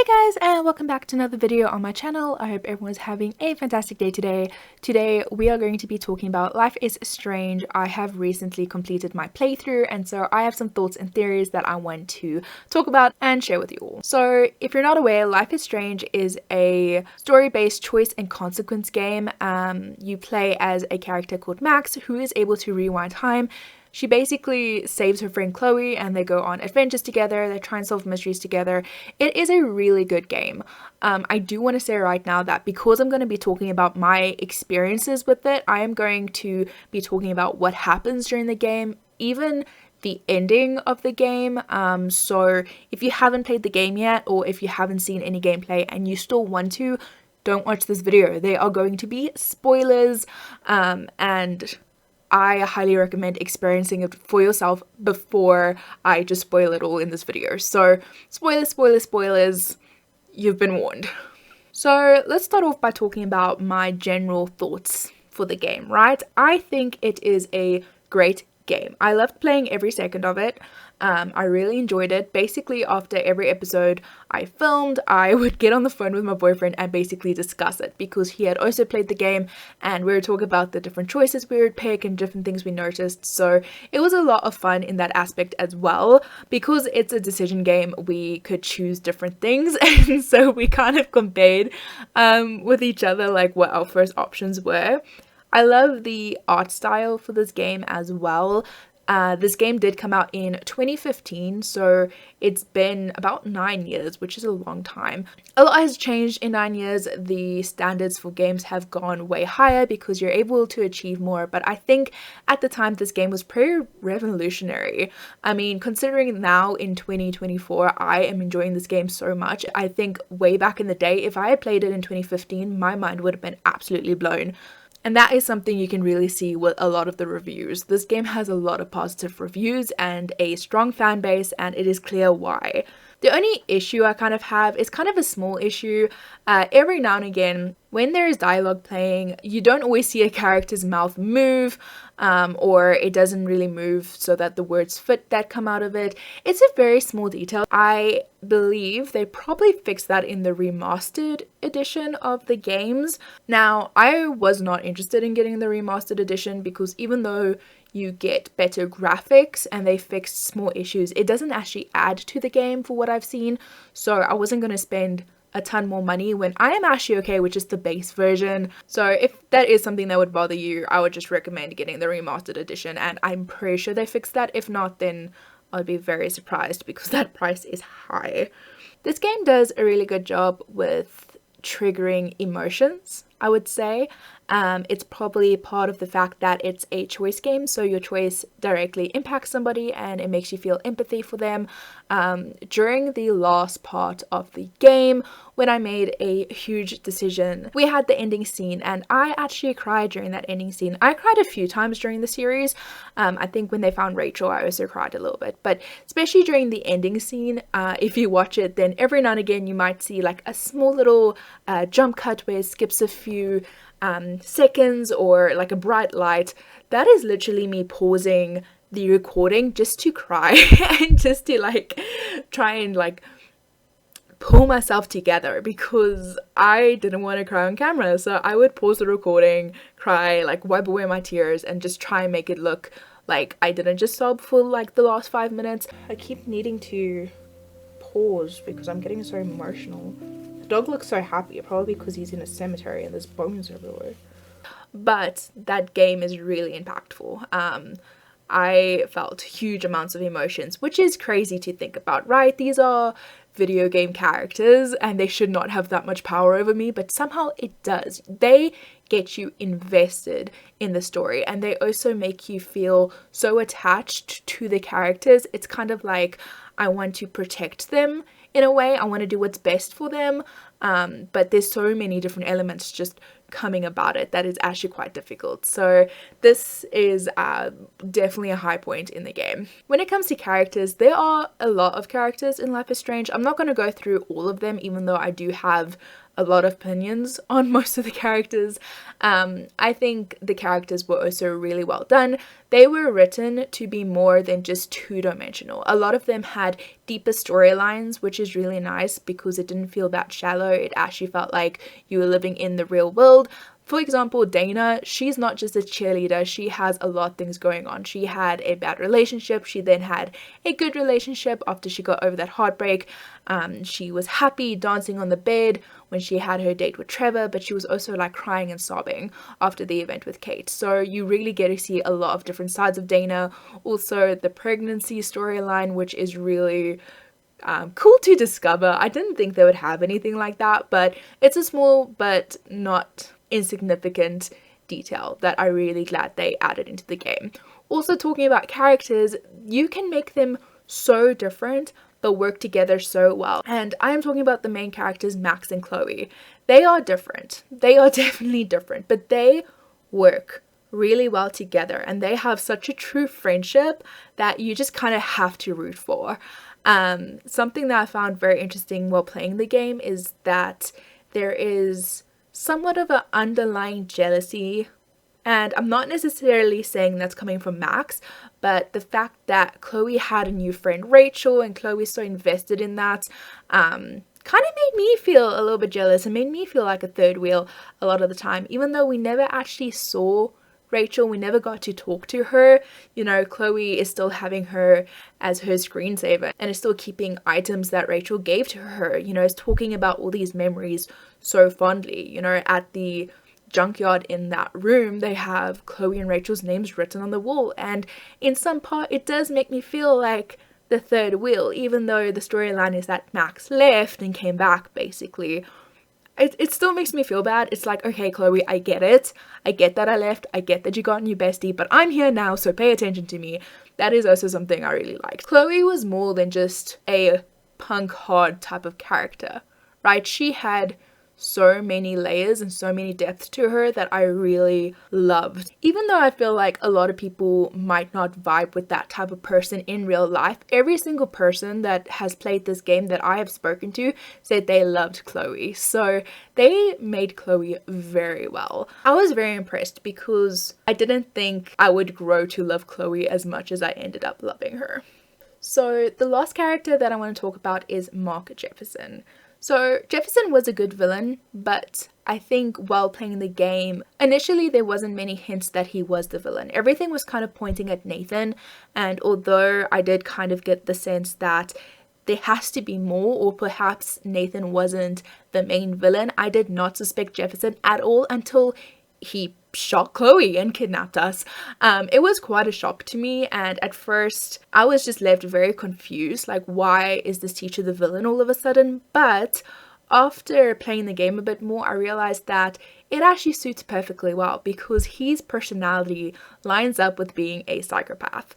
Hey guys, and welcome back to another video on my channel. I hope everyone's having a fantastic day today. Today we are going to be talking about Life is Strange. I have recently completed my playthrough, and so I have some thoughts and theories that I want to talk about and share with you all. So if you're not aware, Life is Strange is a story-based choice and consequence game. You play as a character called Max who is able to rewind time. She basically saves her friend Chloe and they go on adventures together, they try and solve mysteries together. It is a really good game. I do want to say right now that because I'm going to be talking about my experiences with it, I am going to be talking about what happens during the game, even the ending of the game. So if you haven't played the game yet, or if you haven't seen any gameplay and you still want to, don't watch this video. They are going to be spoilers, and I highly recommend experiencing it for yourself before I just spoil it all in this video. So spoilers, you've been warned. So let's start off by talking about my general thoughts for the game, right? I think it is a great game. I loved playing every second of it. I really enjoyed it. Basically, after every episode I filmed, I would get on the phone with my boyfriend and basically discuss it because he had also played the game and we would talk about the different choices we would pick and different things we noticed. So it was a lot of fun in that aspect as well. Because it's a decision game, we could choose different things, and so we kind of compared with each other like what our first options were. I love the art style for this game as well. This game did come out in 2015, so it's been about 9 years, which is a long time. A lot has changed in 9 years. The standards for games have gone way higher because you're able to achieve more, but I think at the time this game was pretty revolutionary. I mean, considering now in 2024, I am enjoying this game so much. I think way back in the day, if I had played it in 2015, my mind would have been absolutely blown. And that is something you can really see with a lot of the reviews. This game has a lot of positive reviews and a strong fan base, and it is clear why. The only issue I kind of have is kind of a small issue. Every now and again, when there is dialogue playing, you don't always see a character's mouth move, or it doesn't really move so that the words fit that come out of it. It's a very small detail. I believe they probably fixed that in the remastered edition of the games. Now, I was not interested in getting the remastered edition because even though you get better graphics and they fixed small issues, it doesn't actually add to the game for what I've seen. So I wasn't going to spend a ton more money when I am actually okay with just the base version. So if that is something that would bother you, I would just recommend getting the remastered edition, and I'm pretty sure they fixed that. If not, then I'd be very surprised because that price is high. This game does a really good job with triggering emotions, I would say. It's probably part of the fact that it's a choice game, so your choice directly impacts somebody and it makes you feel empathy for them. During the last part of the game, when I made a huge decision, we had the ending scene, and I actually cried during that ending scene. I cried a few times during the series. I think when they found Rachel, I also cried a little bit, but especially during the ending scene, if you watch it, then every now and again you might see like a small little jump cut where it skips a few seconds, or like a bright light. That is literally me pausing the recording just to cry and just to like try and like pull myself together because I didn't want to cry on camera. So I would pause the recording, cry, like wipe away my tears, and just try and make it look like I didn't just sob for like the last 5 minutes. I keep needing to pause because I'm getting so emotional. The dog looks so happy, probably because he's in a cemetery and there's bones everywhere. But that game is really impactful. I felt huge amounts of emotions, which is crazy to think about, right? These are video game characters and they should not have that much power over me, but somehow it does. They get you invested in the story, and they also make you feel so attached to the characters. It's kind of like I want to protect them in a way. I want to do what's best for them. but there's so many different elements just coming about it that is actually quite difficult. So this is definitely a high point in the game. When it comes to characters, there are a lot of characters in Life is Strange. I'm not going to go through all of them, even though I do have a lot of opinions on most of the characters. I think the characters were also really well done. They were written to be more than just two-dimensional. A lot of them had deeper storylines, which is really nice because it didn't feel that shallow. It actually felt like you were living in the real world. For example, Dana, she's not just a cheerleader, she has a lot of things going on. She had a bad relationship, she then had a good relationship after she got over that heartbreak. She was happy dancing on the bed when she had her date with Trevor, but she was also like crying and sobbing after the event with Kate. So you really get to see a lot of different sides of Dana. Also the pregnancy storyline, which is really cool to discover. I didn't think they would have anything like that, but it's a small but not insignificant detail that I'm really glad they added into the game. Also, talking about characters, you can make them so different but work together so well. And I am talking about the main characters, Max and Chloe. They are different. They are definitely different, but they work really well together and they have such a true friendship that you just kind of have to root for. Something that I found very interesting while playing the game is that there is somewhat of an underlying jealousy, and I'm not necessarily saying that's coming from Max, but the fact that Chloe had a new friend Rachel and Chloe's so invested in that kind of made me feel a little bit jealous and made me feel like a third wheel a lot of the time. Even though we never actually saw Rachel, we never got to talk to her, you know, Chloe is still having her as her screensaver and is still keeping items that Rachel gave to her, you know, is talking about all these memories so fondly. You know, at the junkyard in that room, they have Chloe and Rachel's names written on the wall, and in some part it does make me feel like the third wheel, even though the storyline is that Max left and came back basically. It still makes me feel bad. It's like, okay, Chloe, I get it. I get that I left. I get that you got a new bestie, but I'm here now, so pay attention to me. That is also something I really liked. Chloe was more than just a punk hard type of character, right? She had so many layers and so many depths to her that I really loved. Even though I feel like a lot of people might not vibe with that type of person in real life, every single person that has played this game that I have spoken to said they loved Chloe. So they made Chloe very well. I was very impressed because I didn't think I would grow to love Chloe as much as I ended up loving her. So the last character that I want to talk about is Mark Jefferson. So Jefferson was a good villain, but I think while playing the game, initially there wasn't many hints that he was the villain. Everything was kind of pointing at Nathan, and although I did kind of get the sense that there has to be more, or perhaps Nathan wasn't the main villain, I did not suspect Jefferson at all until he shot Chloe and kidnapped us. It was quite a shock to me, and at first I was just left very confused, like, why is this teacher the villain all of a sudden? But after playing the game a bit more, I realized that it actually suits perfectly well because his personality lines up with being a psychopath.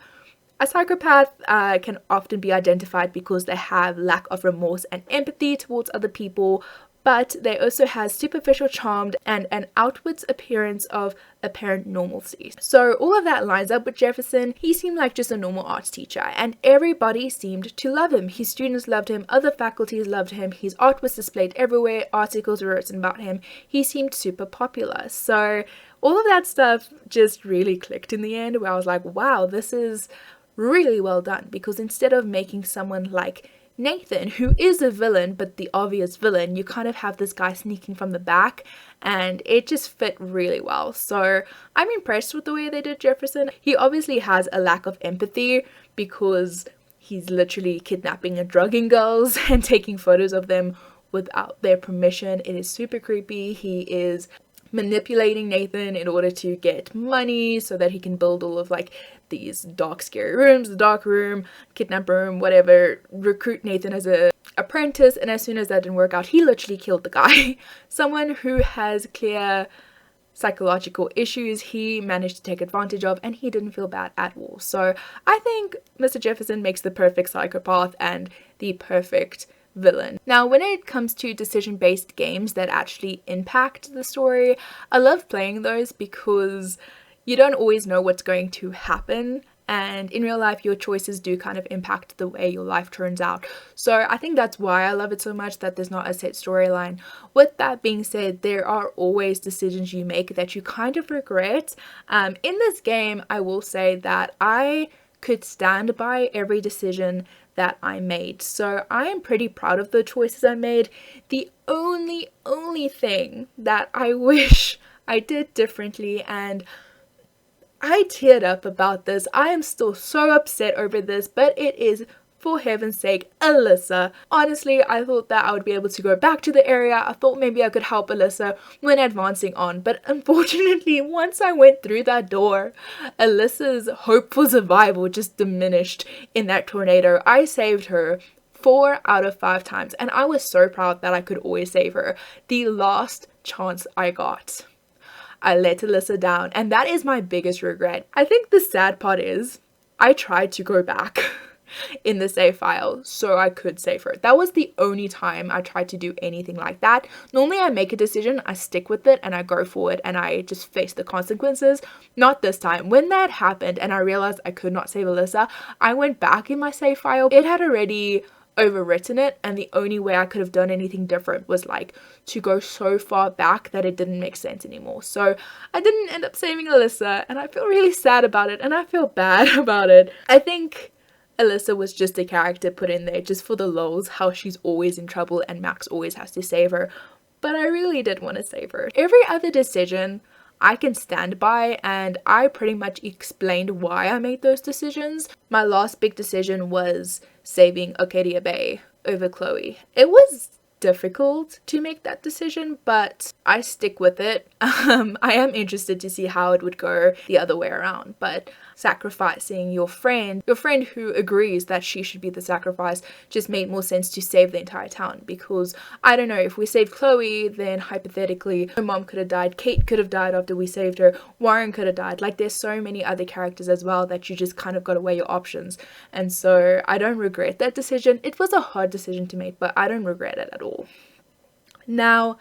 A psychopath can often be identified because they have lack of remorse and empathy towards other people, but they also have superficial charm and an outwards appearance of apparent normalcy. So all of that lines up with Jefferson. He seemed like just a normal arts teacher and everybody seemed to love him. His students loved him, other faculties loved him, his art was displayed everywhere, articles were written about him, he seemed super popular. So all of that stuff just really clicked in the end, where I was like, wow, this is really well done, because instead of making someone like Nathan, who is a villain but the obvious villain, you kind of have this guy sneaking from the back, and it just fit really well. So I'm impressed with the way they did Jefferson. He obviously has a lack of empathy because he's literally kidnapping and drugging girls and taking photos of them without their permission. It is super creepy. He is manipulating Nathan in order to get money so that he can build all of like these dark scary rooms, the dark room, kidnap room, whatever, recruit Nathan as a apprentice, and as soon as that didn't work out, he literally killed the guy. Someone who has clear psychological issues, he managed to take advantage of, and he didn't feel bad at all. So I think Mr. Jefferson makes the perfect psychopath and the perfect villain. Now, when it comes to decision-based games that actually impact the story, I love playing those because you don't always know what's going to happen. And in real life, your choices do kind of impact the way your life turns out. So I think that's why I love it so much, that there's not a set storyline. With that being said, there are always decisions you make that you kind of regret. In this game, I will say that I could stand by every decision that I made. So I am pretty proud of the choices I made. The only thing that I wish I did differently, and I teared up about this. I am still so upset over this, but it is, for heaven's sake, Alyssa. Honestly, I thought that I would be able to go back to the area. I thought maybe I could help Alyssa when advancing on, but unfortunately, once I went through that door, Alyssa's hope for survival just diminished in that tornado. I saved her 4 out of 5 times, and I was so proud that I could always save her. The last chance I got, I let Alyssa down, and that is my biggest regret. I think the sad part is I tried to go back in the save file so I could save her. That was the only time I tried to do anything like that. Normally I make a decision, I stick with it, and I go forward and I just face the consequences. Not this time. When that happened and I realized I could not save Alyssa, I went back in my save file. It had already overwritten it, and the only way I could have done anything different was like to go so far back that it didn't make sense anymore. So I didn't end up saving Alyssa, and I feel really sad about it, and I feel bad about it. I think Alyssa was just a character put in there just for the lols, how she's always in trouble and Max always has to save her, but I really did want to save her. Every other decision I can stand by, and I pretty much explained why I made those decisions. My last big decision was saving Arcadia Bay over Chloe. It was difficult to make that decision, but I stick with it. I am interested to see how it would go the other way around, but sacrificing your friend who agrees that she should be the sacrifice, just made more sense to save the entire town. Because I don't know, if we saved Chloe, then hypothetically her mom could have died, Kate could have died after we saved her, Warren could have died. Like, there's so many other characters as well that you just kind of got to weigh your options. And so I don't regret that decision. It was a hard decision to make, but I don't regret it at all. Now,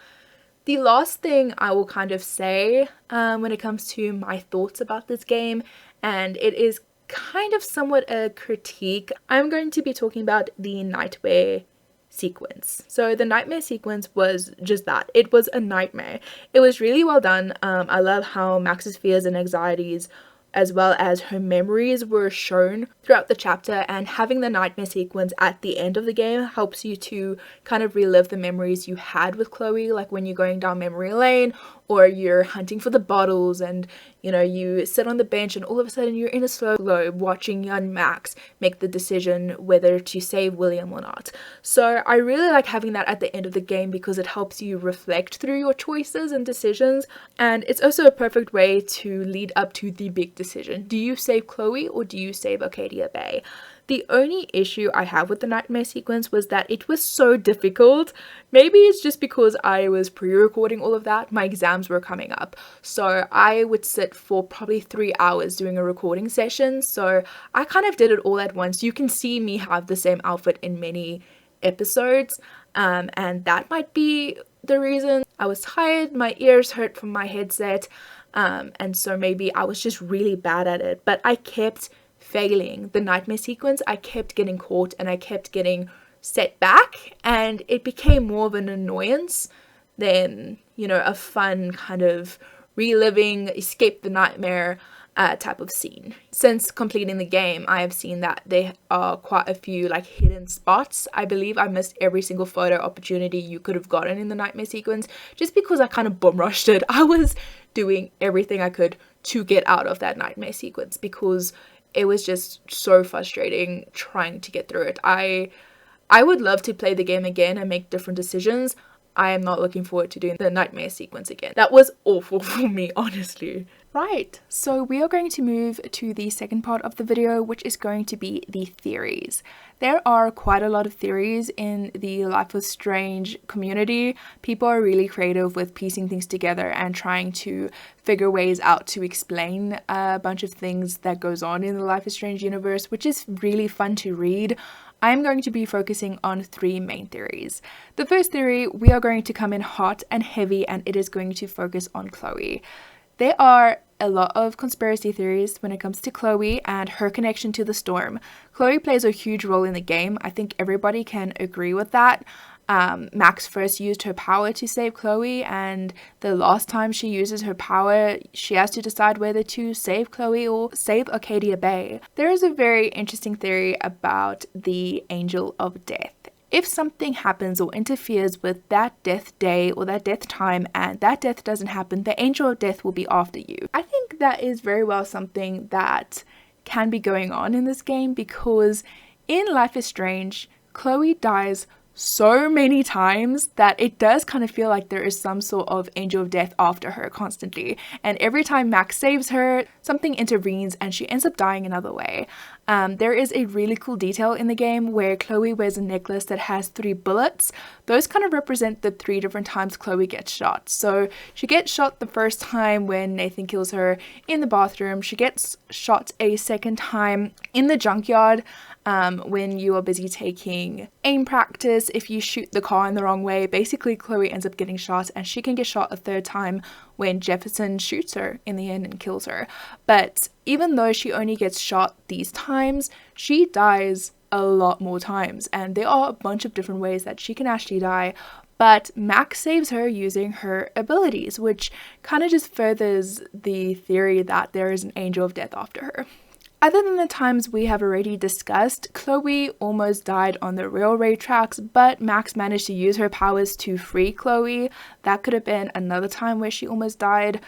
the last thing I will kind of say when it comes to my thoughts about this game, and it is kind of somewhat a critique, I'm going to be talking about the nightmare sequence. So the nightmare sequence was just that. It was a nightmare. It was really well done. I love how Max's fears and anxieties as well as her memories were shown throughout the chapter, and having the nightmare sequence at the end of the game helps you to kind of relive the memories you had with Chloe, like when you're going down memory lane or you're hunting for the bottles and, you know, you sit on the bench and all of a sudden you're in a slow globe watching young Max make the decision whether to save William or not. So I really like having that at the end of the game because it helps you reflect through your choices and decisions, and it's also a perfect way to lead up to the big decision. Do you save Chloe or do you save Arcadia Bay? The only issue I have with the nightmare sequence was that it was so difficult. Maybe it's just because I was pre-recording all of that. My exams were coming up. So I would sit for probably 3 hours doing a recording session. So I kind of did it all at once. You can see me have the same outfit in many episodes. And that might be the reason. I was tired, my ears hurt from my headset. And so maybe I was just really bad at it. But I kept failing the nightmare sequence. I kept getting caught and I kept getting set back, and it became more of an annoyance than, you know, a fun kind of reliving, escape the nightmare type of scene. Since completing the game, I have seen that there are quite a few like hidden spots. I believe I missed every single photo opportunity you could have gotten in the nightmare sequence just because I kind of bum rushed it. I was doing everything I could to get out of that nightmare sequence because it was just so frustrating trying to get through it. I would love to play the game again and make different decisions. I am not looking forward to doing the nightmare sequence again. That was awful for me, honestly. Right, so we are going to move to the second part of the video, which is going to be the theories. There are quite a lot of theories in the Life is Strange community. People are really creative with piecing things together and trying to figure ways out to explain a bunch of things that goes on in the Life is Strange universe, which is really fun to read. I'm going to be focusing on 3 main theories. The first theory, we are going to come in hot and heavy, and it is going to focus on Chloe. There are a lot of conspiracy theories when it comes to Chloe and her connection to the storm. Chloe plays a huge role in the game. I think everybody can agree with that. Max first used her power to save Chloe, and the last time she uses her power, she has to decide whether to save Chloe or save Arcadia Bay. There is a very interesting theory about the Angel of Death. If something happens or interferes with that death day or that death time and that death doesn't happen, the Angel of Death will be after you. I think that is very well something that can be going on in this game, because in Life is Strange, Chloe dies so many times that it does kind of feel like there is some sort of Angel of Death after her constantly, and every time Max saves her, something intervenes and she ends up dying another way. There is a really cool detail in the game where Chloe wears a necklace that has 3 bullets. Those kind of represent the 3 different times Chloe gets shot. So she gets shot the first time when Nathan kills her in the bathroom. She gets shot a second time in the junkyard when you are busy taking aim practice. If you shoot the car in the wrong way, basically Chloe ends up getting shot, and she can get shot a third time when Jefferson shoots her in the end and kills her. But even though she only gets shot these times, she dies a lot more times, and there are a bunch of different ways that she can actually die. But Max saves her using her abilities, which kind of just furthers the theory that there is an Angel of Death after her. Other than the times we have already discussed, Chloe almost died on the railway tracks, but Max managed to use her powers to free Chloe. That could have been another time where she almost died.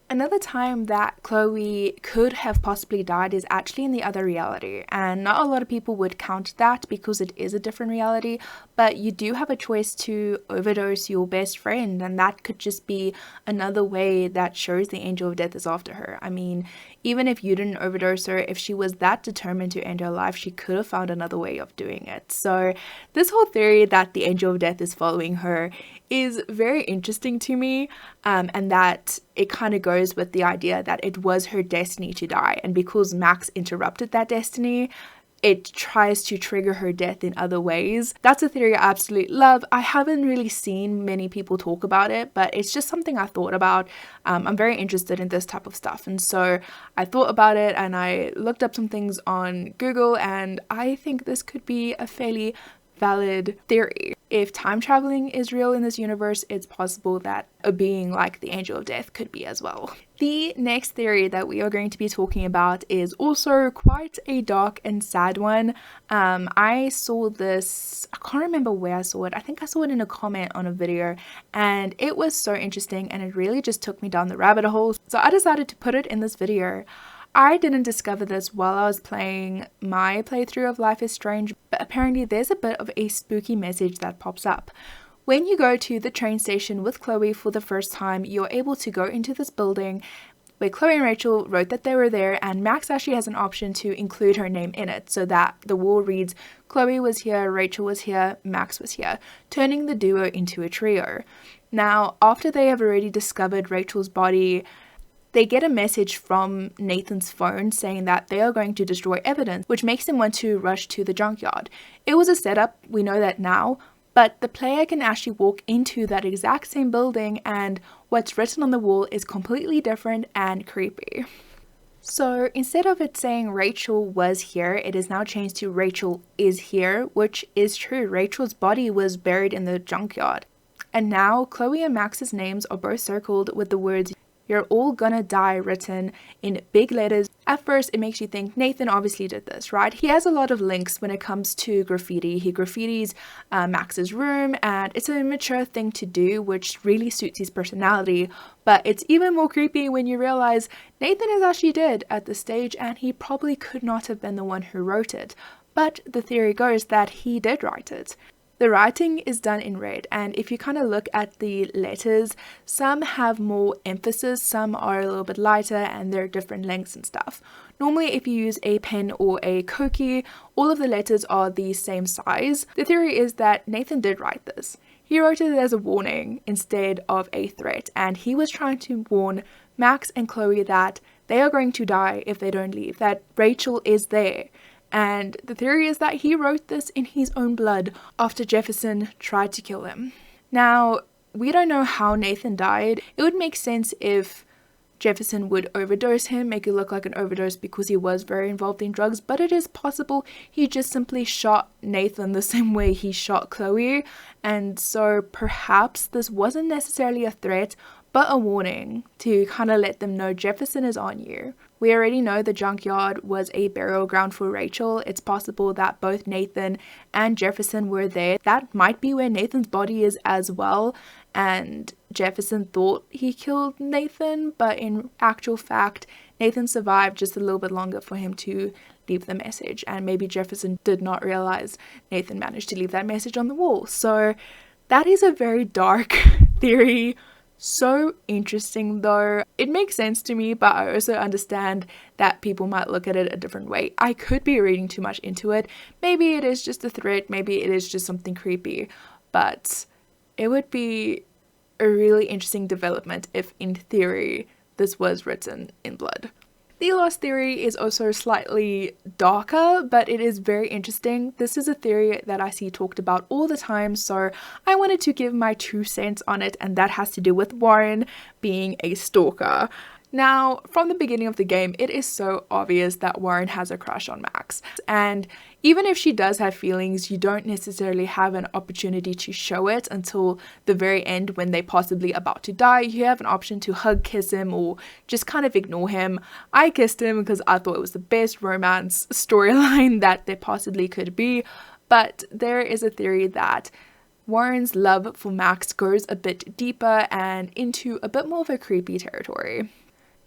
Another time that Chloe could have possibly died is actually in the other reality, and not a lot of people would count that because it is a different reality, but you do have a choice to overdose your best friend, and that could just be another way that shows the Angel of Death is after her. I mean, even if you didn't overdose her, if she was that determined to end her life, she could have found another way of doing it. So this whole theory that the Angel of Death is following her is very interesting to me, and that it kind of goes with the idea that it was her destiny to die, and because Max interrupted that destiny, it tries to trigger her death in other ways. That's a theory I absolutely love. I haven't really seen many people talk about it, but it's just something I thought about. I'm very interested in this type of stuff, and so I thought about it and I looked up some things on Google, and I think this could be a fairly valid theory. If time traveling is real in this universe, it's possible that a being like the Angel of Death could be as well. The next theory that we are going to be talking about is also quite a dark and sad one. I saw this, I can't remember where I saw it. I think I saw it in a comment on a video, and it was so interesting and it really just took me down the rabbit hole. So I decided to put it in this video. I didn't discover this while I was playing my playthrough of Life is Strange, but apparently there's a bit of a spooky message that pops up. When you go to the train station with Chloe for the first time, you're able to go into this building where Chloe and Rachel wrote that they were there, and Max actually has an option to include her name in it so that the wall reads Chloe was here, Rachel was here, Max was here, turning the duo into a trio. Now, after they have already discovered Rachel's body, they get a message from Nathan's phone saying that they are going to destroy evidence, which makes them want to rush to the junkyard. It was a setup, we know that now, but the player can actually walk into that exact same building and what's written on the wall is completely different and creepy. So instead of it saying Rachel was here, it is now changed to Rachel is here, which is true. Rachel's body was buried in the junkyard. And now Chloe and Max's names are both circled with the words "You're all gonna die" written in big letters. At first, it makes you think Nathan obviously did this, right? He has a lot of links when it comes to graffiti. He graffitis Max's room, and it's a mature thing to do, which really suits his personality. But it's even more creepy when you realize Nathan is actually dead at this stage, and he probably could not have been the one who wrote it. But the theory goes that he did write it. The writing is done in red, and if you kind of look at the letters, some have more emphasis, some are a little bit lighter, and they're different lengths and stuff. Normally, if you use a pen or a Koki, all of the letters are the same size. The theory is that Nathan did write this. He wrote it as a warning instead of a threat, and he was trying to warn Max and Chloe that they are going to die if they don't leave, that Rachel is there. And the theory is that he wrote this in his own blood after Jefferson tried to kill him. Now, we don't know how Nathan died. It would make sense if Jefferson would overdose him, make it look like an overdose because he was very involved in drugs, but it is possible he just simply shot Nathan the same way he shot Chloe, and so perhaps this wasn't necessarily a threat, but a warning to kind of let them know Jefferson is on you. We already know the junkyard was a burial ground for Rachel. It's possible that both Nathan and Jefferson were there. That might be where Nathan's body is as well, and Jefferson thought he killed Nathan, but in actual fact, Nathan survived just a little bit longer for him to leave the message, and maybe Jefferson did not realize Nathan managed to leave that message on the wall. So that is a very dark theory. So interesting though. It makes sense to me, but I also understand that people might look at it a different way. I could be reading too much into it. Maybe it is just a threat, maybe it is just something creepy, but it would be a really interesting development if, in theory, this was written in blood. The last theory is also slightly darker, but it is very interesting. This is a theory that I see talked about all the time, so I wanted to give my 2 cents on it, and that has to do with Warren being a stalker. Now, from the beginning of the game, it is so obvious that Warren has a crush on Max, and even if she does have feelings, you don't necessarily have an opportunity to show it until the very end when they're possibly about to die. You have an option to hug, kiss him, or just kind of ignore him. I kissed him because I thought it was the best romance storyline that there possibly could be, but there is a theory that Warren's love for Max goes a bit deeper and into a bit more of a creepy territory.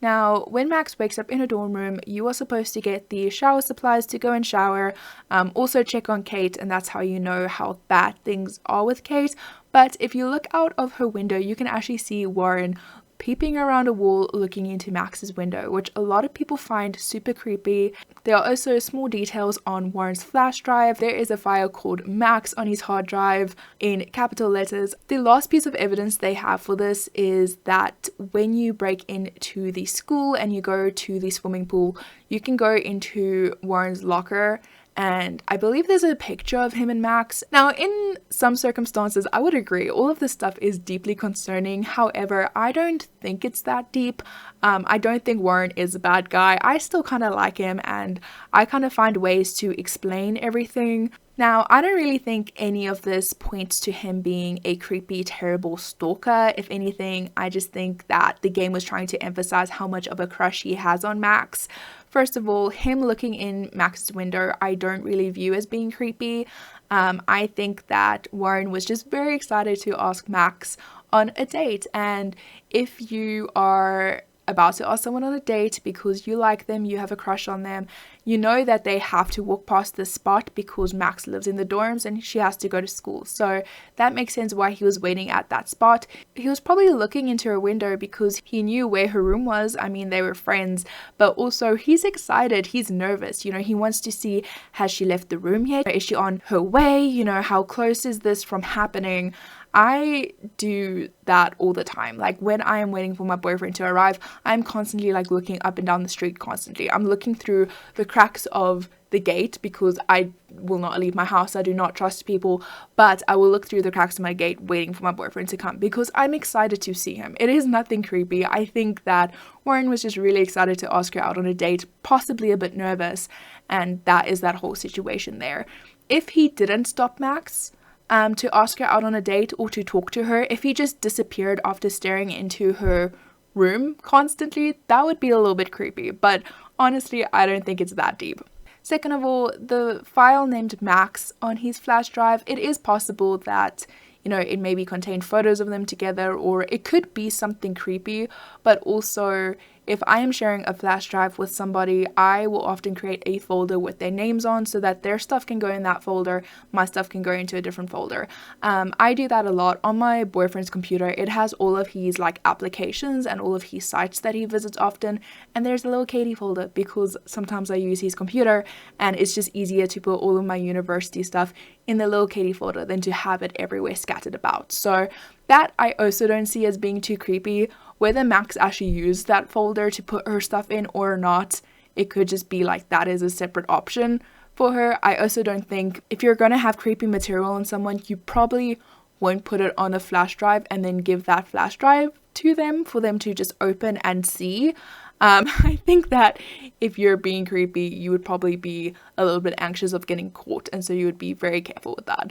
Now, when Max wakes up in a dorm room, you are supposed to get the shower supplies to go and shower, also check on Kate, and that's how you know how bad things are with Kate. But if you look out of her window, you can actually see Warren peeping around a wall looking into Max's window, which a lot of people find super creepy. There are also small details on Warren's flash drive. There is a file called Max on his hard drive in capital letters. The last piece of evidence they have for this is that when you break into the school and you go to the swimming pool, you can go into Warren's locker, and I believe there's a picture of him and Max. Now, in some circumstances, I would agree, all of this stuff is deeply concerning. However, I don't think it's that deep. I don't think Warren is a bad guy. I still kind of like him, and I kind of find ways to explain everything. Now, I don't really think any of this points to him being a creepy, terrible stalker. If anything, I just think that the game was trying to emphasize how much of a crush he has on Max. First of all, him looking in Max's window, I don't really view as being creepy. I think that Warren was just very excited to ask Max on a date, and if you are about to ask someone on a date because you like them, you have a crush on them, you know that they have to walk past this spot because Max lives in the dorms and she has to go to school. So that makes sense why he was waiting at that spot. He was probably looking into her window because he knew where her room was. I mean, they were friends, but also he's excited, he's nervous, you know, he wants to see, has she left the room yet? Is she on her way? You know, how close is this from happening? I do that all the time. Like when I am waiting for my boyfriend to arrive, I'm constantly like looking up and down the street constantly. I'm looking through the cracks of the gate because I will not leave my house. I do not trust people, but I will look through the cracks of my gate waiting for my boyfriend to come because I'm excited to see him. It is nothing creepy. I think that Warren was just really excited to ask her out on a date, possibly a bit nervous, and that is that whole situation there. If he didn't stop Max to ask her out on a date or to talk to her, if he just disappeared after staring into her room constantly, that would be a little bit creepy, but honestly, I don't think it's that deep. Second of all, the file named Max on his flash drive, it is possible that, you know, it maybe contained photos of them together, or it could be something creepy, but also if I am sharing a flash drive with somebody, I will often create a folder with their names on so that their stuff can go in that folder, my stuff can go into a different folder. I do that a lot on my boyfriend's computer. It has all of his like applications and all of his sites that he visits often, and there's a little Katy folder because sometimes I use his computer and it's just easier to put all of my university stuff in the little Katy folder than to have it everywhere scattered about. So that I also don't see as being too creepy. Whether Max actually used that folder to put her stuff in or not, it could just be like that is a separate option for her. I also don't think if you're going to have creepy material on someone, you probably won't put it on a flash drive and then give that flash drive to them for them to just open and see. I think that if you're being creepy, you would probably be a little bit anxious of getting caught, and so you would be very careful with that.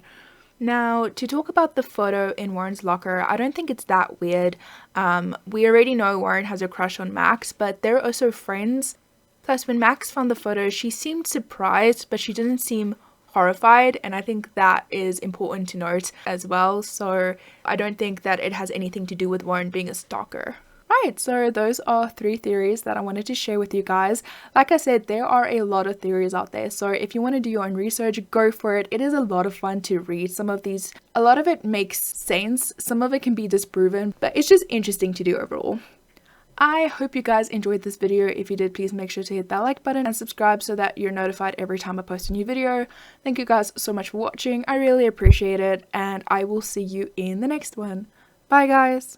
Now, to talk about the photo in Warren's locker, I don't think it's that weird. We already know Warren has a crush on Max, but they're also friends. Plus, when Max found the photo, she seemed surprised, but she didn't seem horrified, and I think that is important to note as well. So I don't think that it has anything to do with Warren being a stalker. Right, so those are 3 theories that I wanted to share with you guys. Like I said, there are a lot of theories out there, so if you want to do your own research, go for it. It is a lot of fun to read some of these. A lot of it makes sense, some of it can be disproven, but it's just interesting to do overall. I hope you guys enjoyed this video. If you did, please make sure to hit that like button and subscribe so that you're notified every time I post a new video. Thank you guys so much for watching. I really appreciate it, and I will see you in the next one. Bye guys!